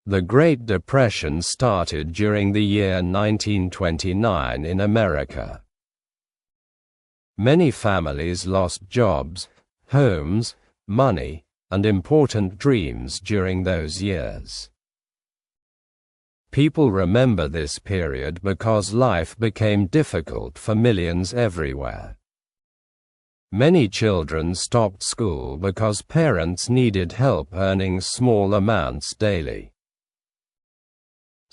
The Great Depression started during the year 1929 in America. Many families lost jobs, homes, money, and important dreams during those years. People remember this period because life became difficult for millions everywhere. Many children stopped school because parents needed help earning small amounts daily.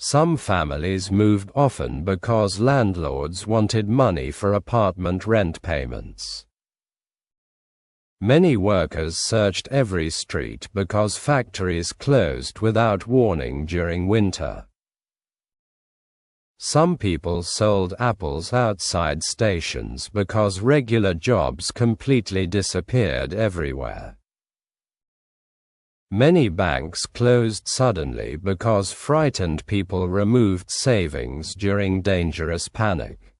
Some families moved often because landlords wanted money for apartment rent payments. Many workers searched every street because factories closed without warning during winter. Some people sold apples outside stations because regular jobs completely disappeared everywhere. Many banks closed suddenly because frightened people removed savings during dangerous panic.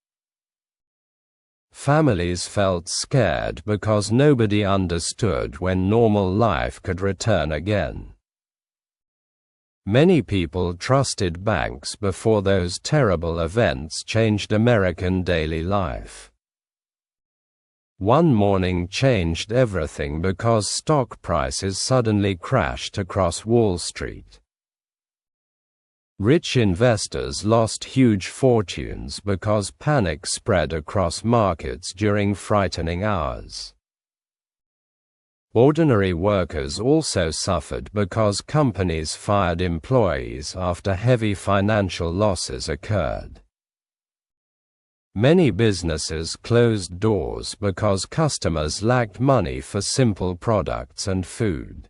Families felt scared because nobody understood when normal life could return again. Many people trusted banks before those terrible events changed American daily life. One morning changed everything because stock prices suddenly crashed across Wall Street. Rich investors lost huge fortunes because panic spread across markets during frightening hours. Ordinary workers also suffered because companies fired employees after heavy financial losses occurred. Many businesses closed doors because customers lacked money for simple products and food.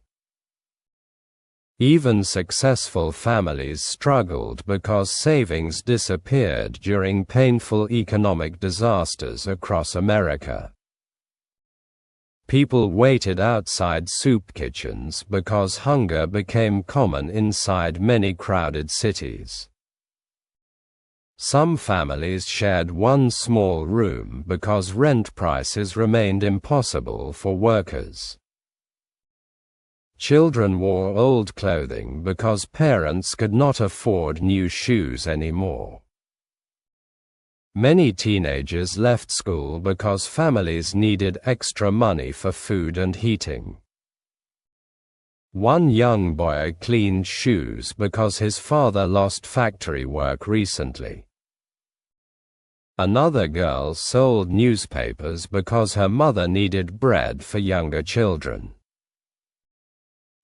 Even successful families struggled because savings disappeared during painful economic disasters across America. People waited outside soup kitchens because hunger became common inside many crowded cities. Some families shared one small room because rent prices remained impossible for workers. Children wore old clothing because parents could not afford new shoes anymore. Many teenagers left school because families needed extra money for food and heating. One young boy cleaned shoes because his father lost factory work recently. Another girl sold newspapers because her mother needed bread for younger children.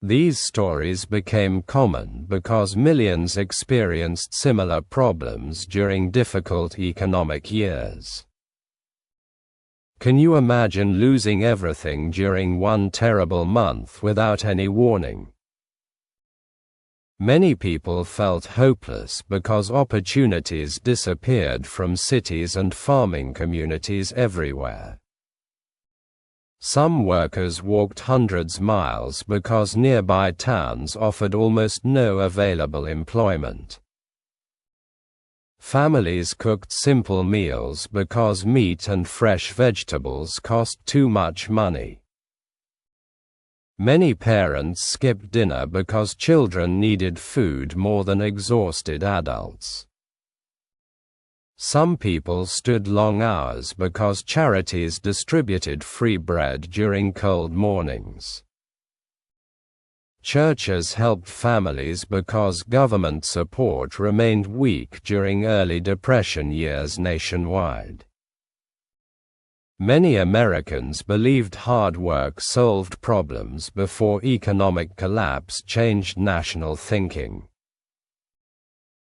These stories became common because millions experienced similar problems during difficult economic years. Can you imagine losing everything during one terrible month without any warning? Many people felt hopeless because opportunities disappeared from cities and farming communities everywhere. Some workers walked hundreds of miles because nearby towns offered almost no available employment. Families cooked simple meals because meat and fresh vegetables cost too much money. Many parents skipped dinner because children needed food more than exhausted adults. Some people stood long hours because charities distributed free bread during cold mornings. Churches helped families because government support remained weak during early Depression years nationwide. Many Americans believed hard work solved problems before economic collapse changed national thinking.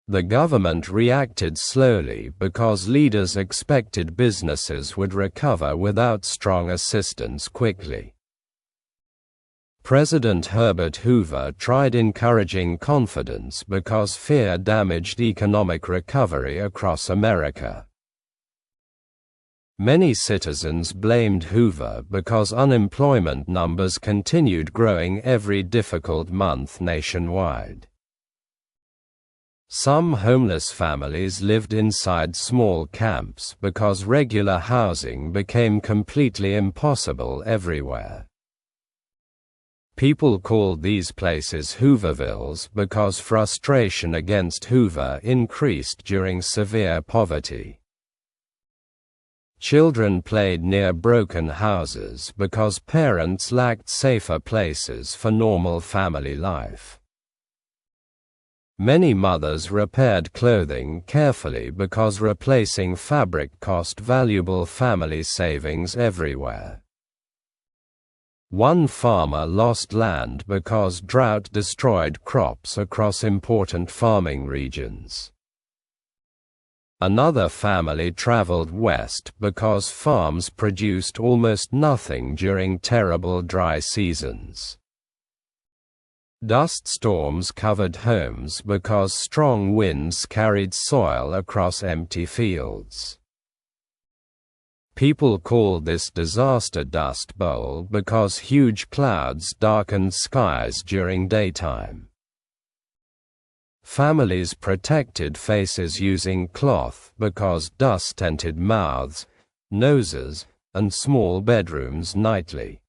The government reacted slowly because leaders expected businesses would recover without strong assistance quickly. President Herbert Hoover tried encouraging confidence because fear damaged economic recovery across America. Many citizens blamed Hoover because unemployment numbers continued growing every difficult month nationwide. Some homeless families lived inside small camps because regular housing became completely impossible everywhere. People called these places Hoovervilles because frustration against Hoover increased during severe poverty. Children played near broken houses because parents lacked safer places for normal family life. Many mothers repaired clothing carefully because replacing fabric cost valuable family savings everywhere. One farmer lost land because drought destroyed crops across important farming regions. Another family traveled west because farms produced almost nothing during terrible dry seasons. Dust storms covered homes because strong winds carried soil across empty fields. People called this disaster Dust Bowl because huge clouds darkened skies during daytime. Families protected faces using cloth because dust entered mouths, noses, and small bedrooms nightly.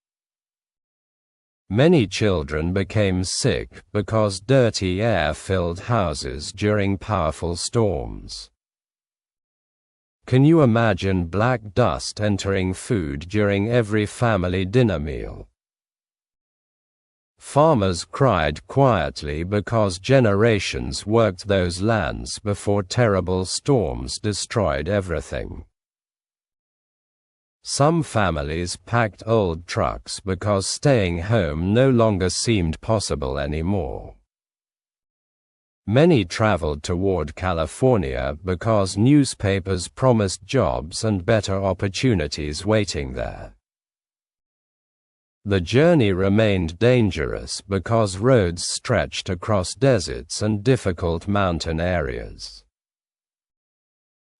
Many children became sick because dirty air filled houses during powerful storms. Can you imagine black dust entering food during every family dinner meal? Farmers cried quietly because generations worked those lands before terrible storms destroyed everything. Some families packed old trucks because staying home no longer seemed possible anymore. Many traveled toward California because newspapers promised jobs and better opportunities waiting there. The journey remained dangerous because roads stretched across deserts and difficult mountain areas.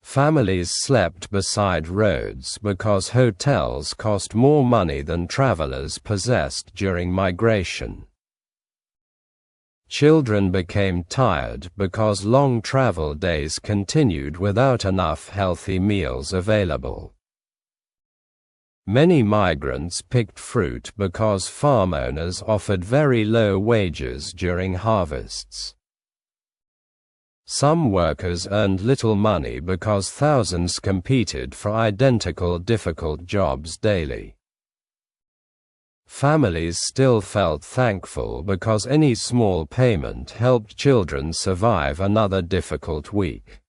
Families slept beside roads because hotels cost more money than travelers possessed during migration. Children became tired because long travel days continued without enough healthy meals available. Many migrants picked fruit because farm owners offered very low wages during harvests. Some workers earned little money because thousands competed for identical difficult jobs daily. Families still felt thankful because any small payment helped children survive another difficult week.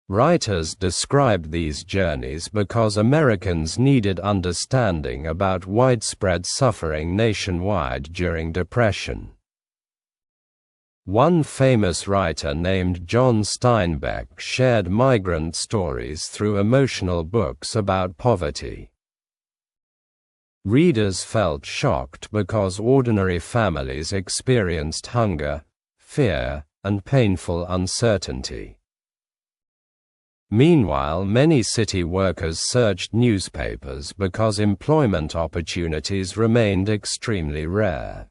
Writers described these journeys because Americans needed understanding about widespread suffering nationwide during Depression. One famous writer named John Steinbeck shared migrant stories through emotional books about poverty. Readers felt shocked because ordinary families experienced hunger, fear, and painful uncertainty. Meanwhile, many city workers searched newspapers because employment opportunities remained extremely rare.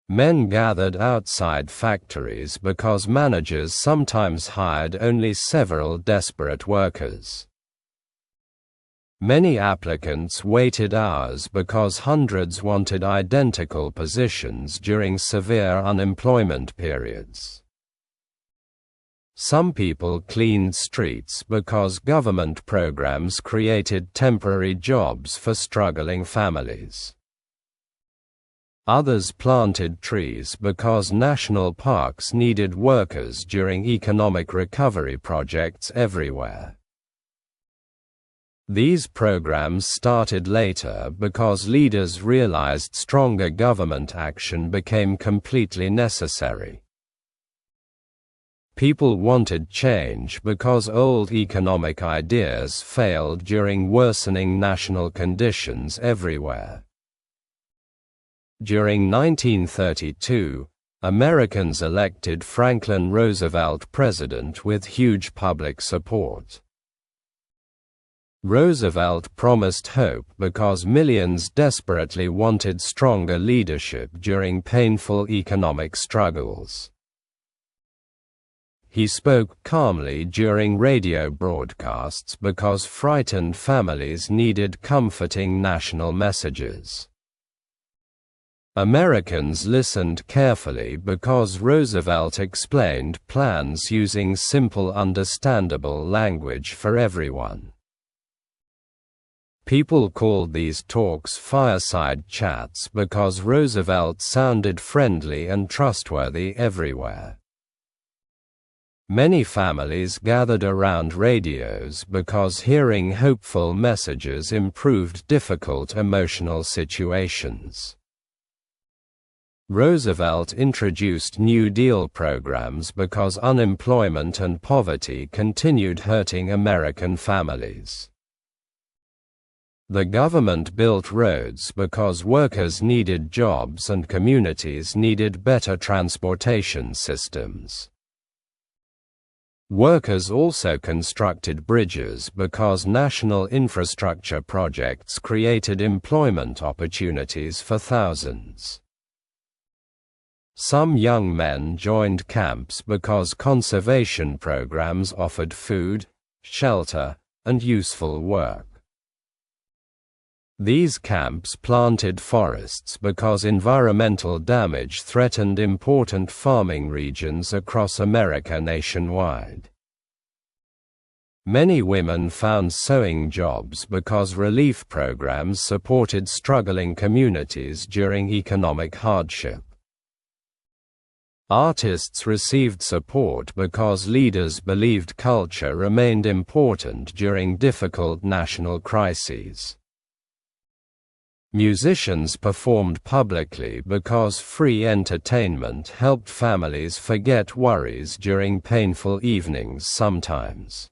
Men gathered outside factories because managers sometimes hired only several desperate workers. Many applicants waited hours because hundreds wanted identical positions during severe unemployment periods. Some people cleaned streets because government programs created temporary jobs for struggling families. Others planted trees because national parks needed workers during economic recovery projects everywhere. These programs started later because leaders realized stronger government action became completely necessary. People wanted change because old economic ideas failed during worsening national conditions everywhere. During 1932, Americans elected Franklin Roosevelt president with huge public support. Roosevelt promised hope because millions desperately wanted stronger leadership during painful economic struggles. He spoke calmly during radio broadcasts because frightened families needed comforting national messages. Americans listened carefully because Roosevelt explained plans using simple, understandable language for everyone. People called these talks fireside chats because Roosevelt sounded friendly and trustworthy everywhere. Many families gathered around radios because hearing hopeful messages improved difficult emotional situations. Roosevelt introduced New Deal programs because unemployment and poverty continued hurting American families. The government built roads because workers needed jobs and communities needed better transportation systems. Workers also constructed bridges because national infrastructure projects created employment opportunities for thousands. Some young men joined camps because conservation programs offered food, shelter, and useful work. These camps planted forests because environmental damage threatened important farming regions across America nationwide. Many women found sewing jobs because relief programs supported struggling communities during economic hardship. Artists received support because leaders believed culture remained important during difficult national crises. Musicians performed publicly because free entertainment helped families forget worries during painful evenings sometimes.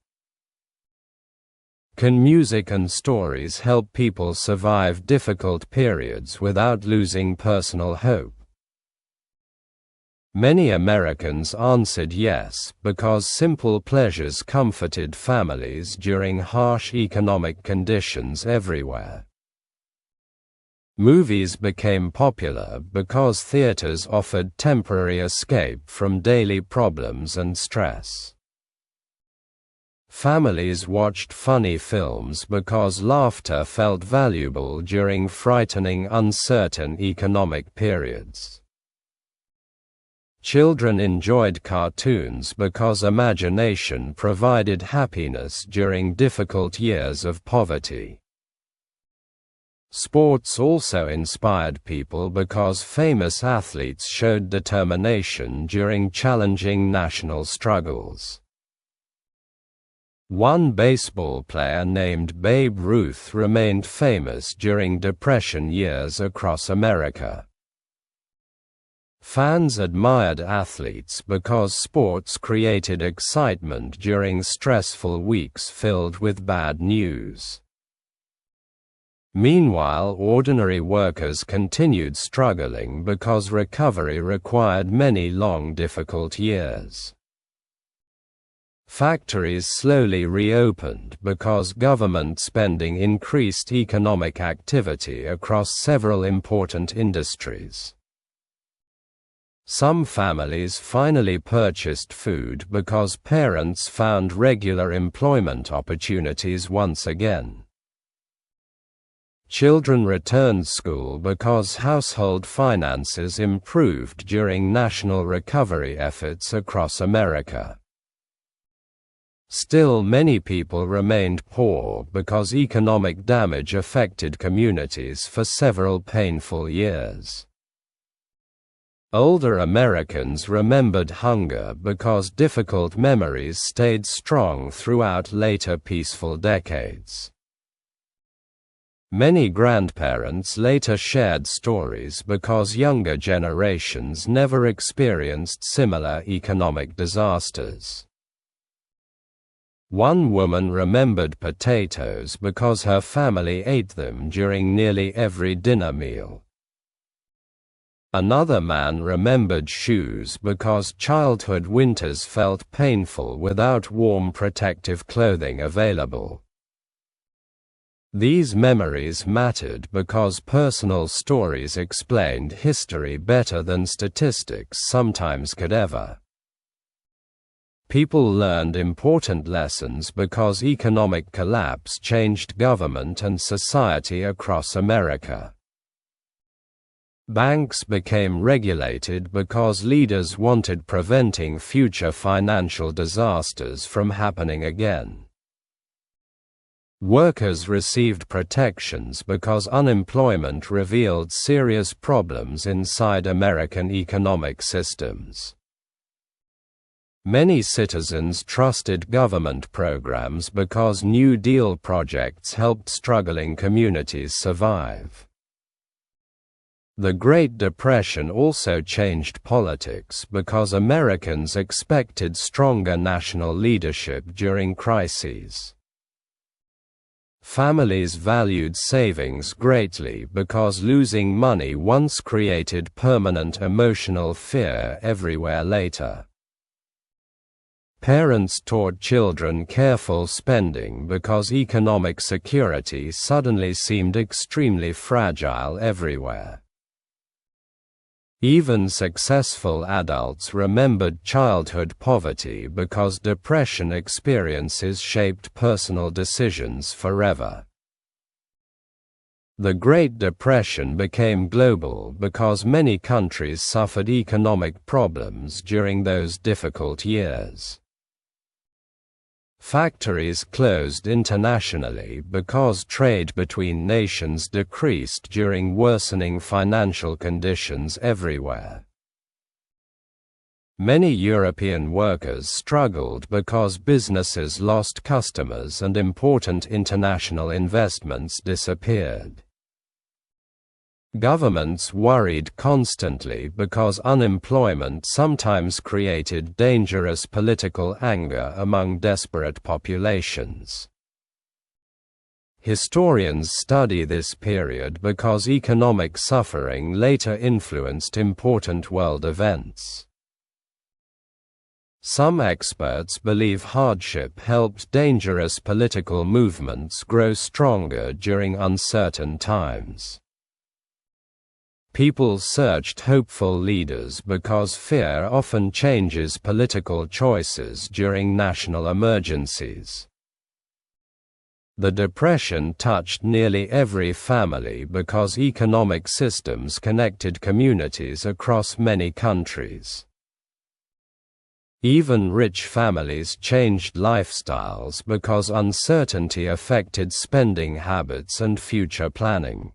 Can music and stories help people survive difficult periods without losing personal hope? Many Americans answered yes, because simple pleasures comforted families during harsh economic conditions everywhere. Movies became popular because theaters offered temporary escape from daily problems and stress. Families watched funny films because laughter felt valuable during frightening, uncertain economic periods. Children enjoyed cartoons because imagination provided happiness during difficult years of poverty. Sports also inspired people because famous athletes showed determination during challenging national struggles. One baseball player named Babe Ruth remained famous during Depression years across America. Fans admired athletes because sports created excitement during stressful weeks filled with bad news. Meanwhile, ordinary workers continued struggling because recovery required many long, difficult years. Factories slowly reopened because government spending increased economic activity across several important industries. Some families finally purchased food because parents found regular employment opportunities once again. Children returned school because household finances improved during national recovery efforts across America. Still, many people remained poor because economic damage affected communities for several painful years. Older Americans remembered hunger because difficult memories stayed strong throughout later peaceful decades. Many grandparents later shared stories because younger generations never experienced similar economic disasters. One woman remembered potatoes because her family ate them during nearly every dinner meal. Another man remembered shoes because childhood winters felt painful without warm protective clothing available. These memories mattered because personal stories explained history better than statistics sometimes could ever. People learned important lessons because economic collapse changed government and society across America. Banks became regulated because leaders wanted preventing future financial disasters from happening again. Workers received protections because unemployment revealed serious problems inside American economic systems. Many citizens trusted government programs because New Deal projects helped struggling communities survive. The Great Depression also changed politics because Americans expected stronger national leadership during crises. Families valued savings greatly because losing money once created permanent emotional fear everywhere later. Parents taught children careful spending because economic security suddenly seemed extremely fragile everywhere. Even successful adults remembered childhood poverty because depression experiences shaped personal decisions forever. The Great Depression became global because many countries suffered economic problems during those difficult years. Factories closed internationally because trade between nations decreased during worsening financial conditions everywhere. Many European workers struggled because businesses lost customers and important international investments disappeared. Governments worried constantly because unemployment sometimes created dangerous political anger among desperate populations. Historians study this period because economic suffering later influenced important world events. Some experts believe hardship helped dangerous political movements grow stronger during uncertain times. People searched hopeful leaders because fear often changes political choices during national emergencies. The Depression touched nearly every family because economic systems connected communities across many countries. Even rich families changed lifestyles because uncertainty affected spending habits and future planning.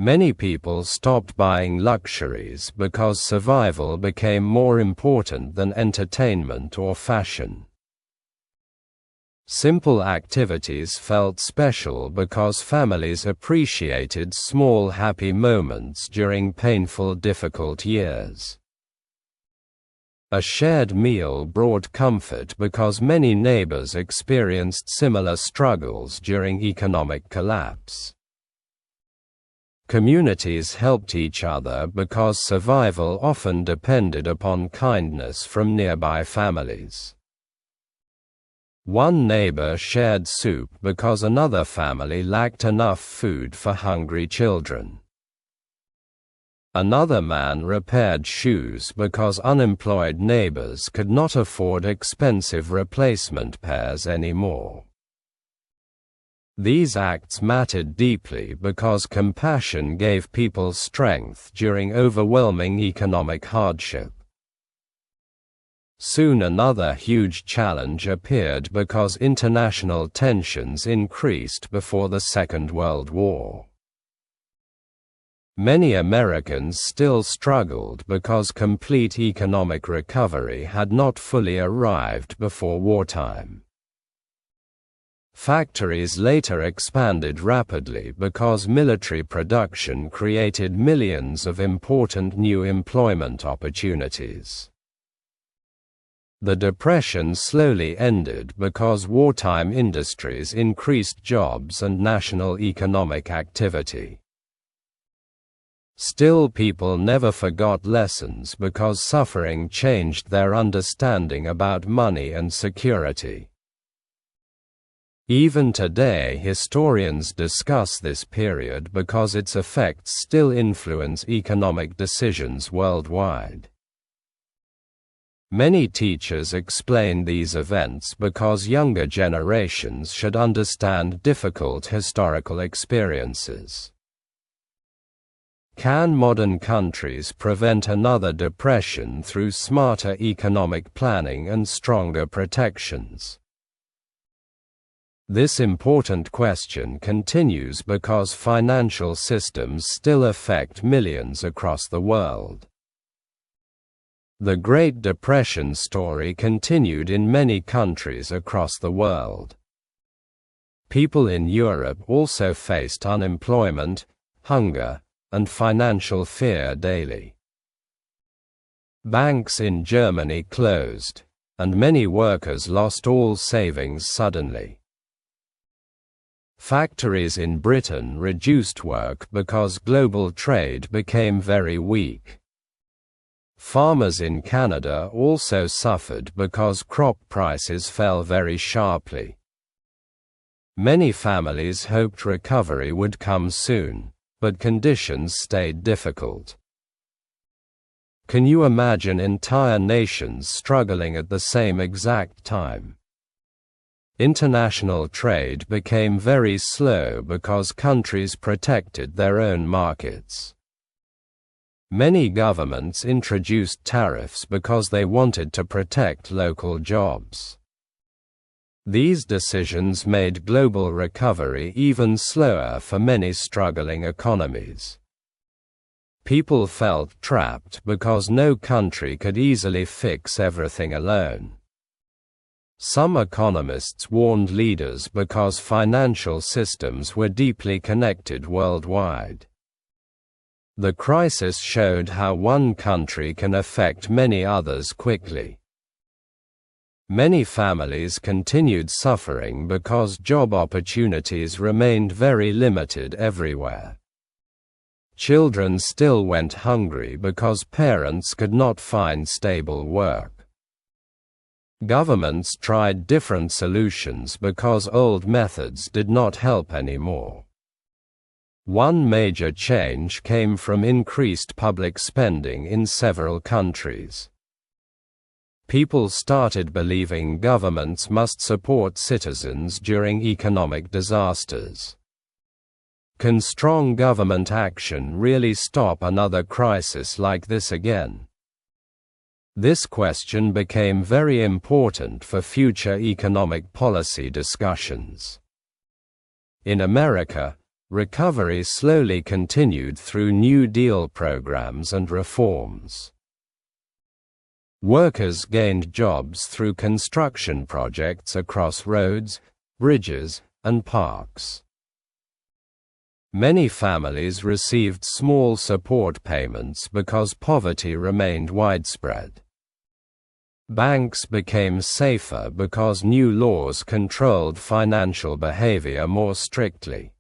Many people stopped buying luxuries because survival became more important than entertainment or fashion. Simple activities felt special because families appreciated small happy moments during painful, difficult years. A shared meal brought comfort because many neighbors experienced similar struggles during economic collapse. Communities helped each other because survival often depended upon kindness from nearby families. One neighbor shared soup because another family lacked enough food for hungry children. Another man repaired shoes because unemployed neighbors could not afford expensive replacement pairs anymore. These acts mattered deeply because compassion gave people strength during overwhelming economic hardship. Soon another huge challenge appeared because international tensions increased before the Second World War. Many Americans still struggled because complete economic recovery had not fully arrived before wartime. Factories later expanded rapidly because military production created millions of important new employment opportunities. The Depression slowly ended because wartime industries increased jobs and national economic activity. Still, people never forgot lessons because suffering changed their understanding about money and security. Even today, historians discuss this period because its effects still influence economic decisions worldwide. Many teachers explain these events because younger generations should understand difficult historical experiences. Can modern countries prevent another depression through smarter economic planning and stronger protections? This important question continues because financial systems still affect millions across the world. The Great Depression story continued in many countries across the world. People in Europe also faced unemployment, hunger, and financial fear daily. Banks in Germany closed, and many workers lost all savings suddenly. Factories in Britain reduced work because global trade became very weak. Farmers in Canada also suffered because crop prices fell very sharply. Many families hoped recovery would come soon, but conditions stayed difficult. Can you imagine entire nations struggling at the same exact time? International trade became very slow because countries protected their own markets. Many governments introduced tariffs because they wanted to protect local jobs. These decisions made global recovery even slower for many struggling economies. People felt trapped because no country could easily fix everything alone. Some economists warned leaders because financial systems were deeply connected worldwide. The crisis showed how one country can affect many others quickly. Many families continued suffering because job opportunities remained very limited everywhere. Children still went hungry because parents could not find stable work. Governments tried different solutions because old methods did not help anymore. One major change came from increased public spending in several countries. People started believing governments must support citizens during economic disasters. Can strong government action really stop another crisis like this again? This question became very important for future economic policy discussions. In America, recovery slowly continued through New Deal programs and reforms. Workers gained jobs through construction projects across roads, bridges, and parks. Many families received small support payments because poverty remained widespread. Banks became safer because new laws controlled financial behavior more strictly.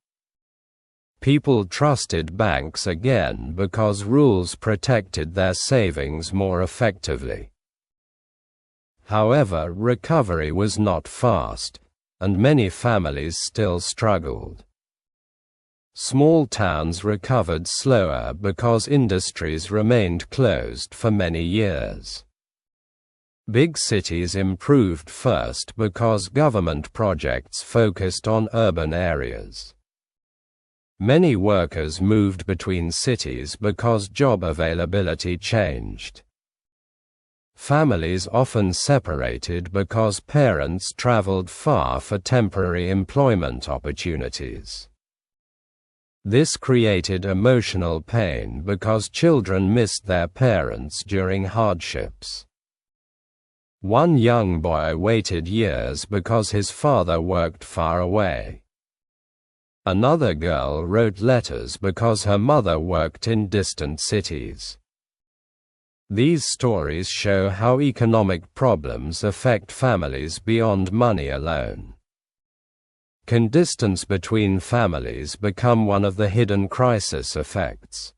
People trusted banks again because rules protected their savings more effectively. However, recovery was not fast, and many families still struggled. Small towns recovered slower because industries remained closed for many years. Big cities improved first because government projects focused on urban areas. Many workers moved between cities because job availability changed. Families often separated because parents traveled far for temporary employment opportunities. This created emotional pain because children missed their parents during hardships. One young boy waited years because his father worked far away. Another girl wrote letters because her mother worked in distant cities. These stories show how economic problems affect families beyond money alone. Can distance between families become one of the hidden crisis effects?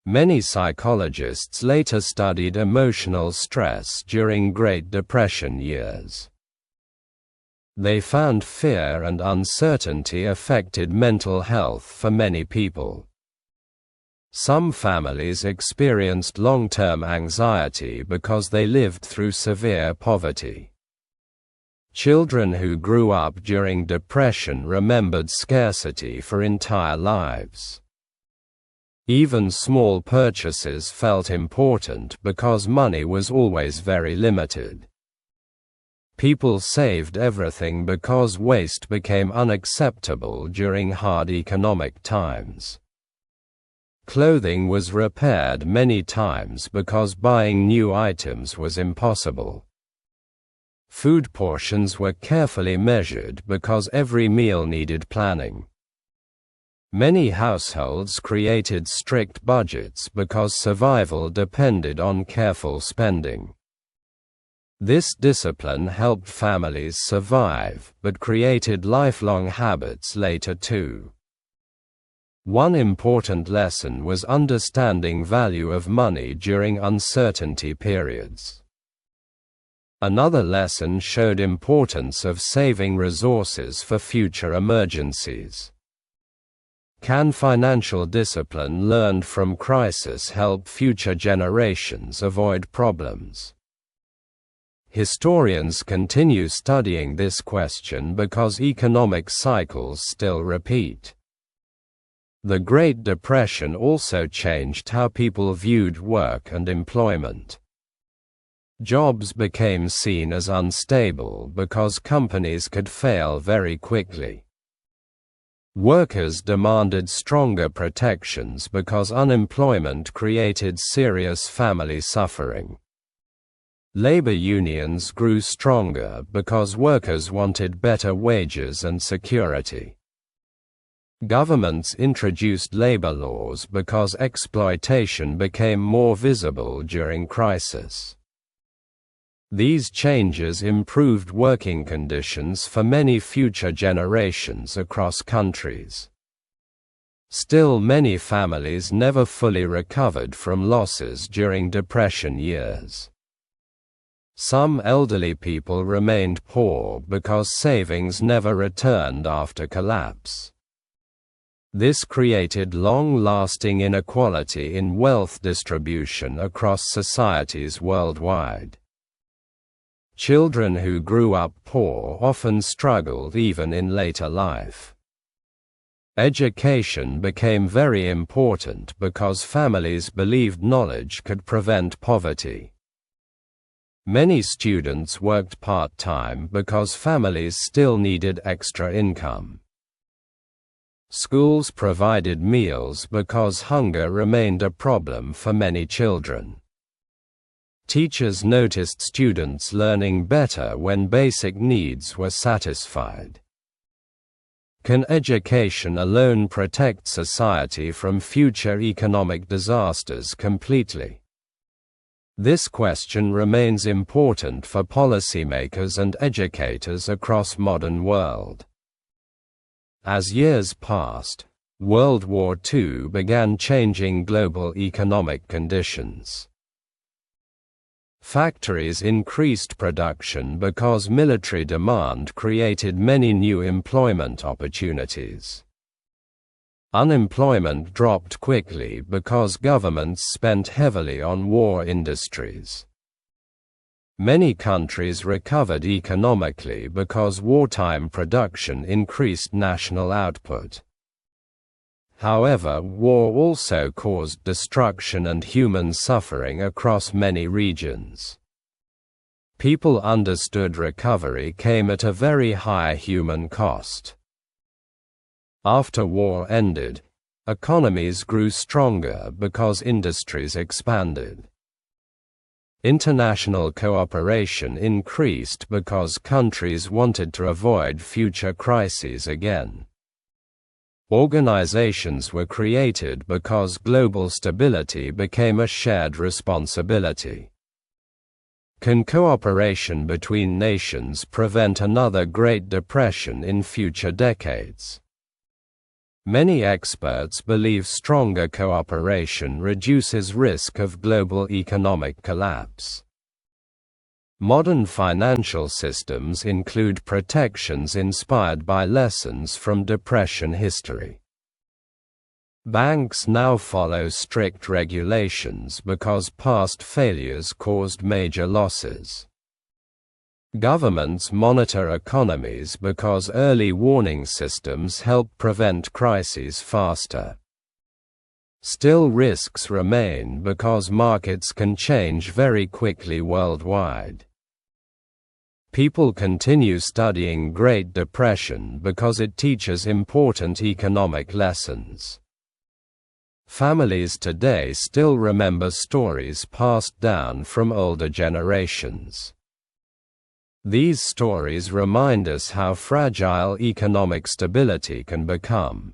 Many psychologists later studied emotional stress during Great Depression years. They found fear and uncertainty affected mental health for many people. Some families experienced long-term anxiety because they lived through severe poverty. Children who grew up during depression remembered scarcity for entire lives. Even small purchases felt important because money was always very limited. People saved everything because waste became unacceptable during hard economic times. Clothing was repaired many times because buying new items was impossible. Food portions were carefully measured because every meal needed planning. Many households created strict budgets because survival depended on careful spending. This discipline helped families survive, but created lifelong habits later too. One important lesson was understanding value of money during uncertainty periods. Another lesson showed importance of saving resources for future emergencies. Can financial discipline learned from crisis help future generations avoid problems? Historians continue studying this question because economic cycles still repeat. The Great Depression also changed how people viewed work and employment. Jobs became seen as unstable because companies could fail very quickly. Workers demanded stronger protections because unemployment created serious family suffering. Labor unions grew stronger because workers wanted better wages and security. Governments introduced labor laws because exploitation became more visible during crisis. These changes improved working conditions for many future generations across countries. Still, many families never fully recovered from losses during Depression years. Some elderly people remained poor because savings never returned after collapse. This created long-lasting inequality in wealth distribution across societies worldwide. Children who grew up poor often struggled even in later life. Education became very important because families believed knowledge could prevent poverty. Many students worked part-time because families still needed extra income. Schools provided meals because hunger remained a problem for many children. Teachers noticed students learning better when basic needs were satisfied. Can education alone protect society from future economic disasters completely? This question remains important for policymakers and educators across modern world. As years passed, World War II began changing global economic conditions. Factories increased production because military demand created many new employment opportunities. Unemployment dropped quickly because governments spent heavily on war industries. Many countries recovered economically because wartime production increased national output. However, war also caused destruction and human suffering across many regions. People understood recovery came at a very high human cost. After war ended, economies grew stronger because industries expanded. International cooperation increased because countries wanted to avoid future crises again. Organizations were created because global stability became a shared responsibility. Can cooperation between nations prevent another Great Depression in future decades? Many experts believe stronger cooperation reduces risk of global economic collapse. Modern financial systems include protections inspired by lessons from Depression history. Banks now follow strict regulations because past failures caused major losses. Governments monitor economies because early warning systems help prevent crises faster. Still, risks remain because markets can change very quickly worldwide. People continue studying Great Depression because it teaches important economic lessons. Families today still remember stories passed down from older generations. These stories remind us how fragile economic stability can become.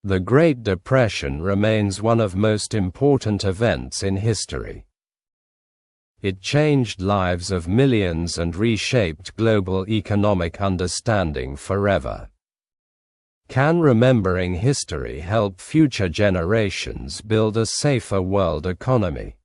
The Great Depression remains one of the most important events in history. It changed lives of millions and reshaped global economic understanding forever. Can remembering history help future generations build a safer world economy?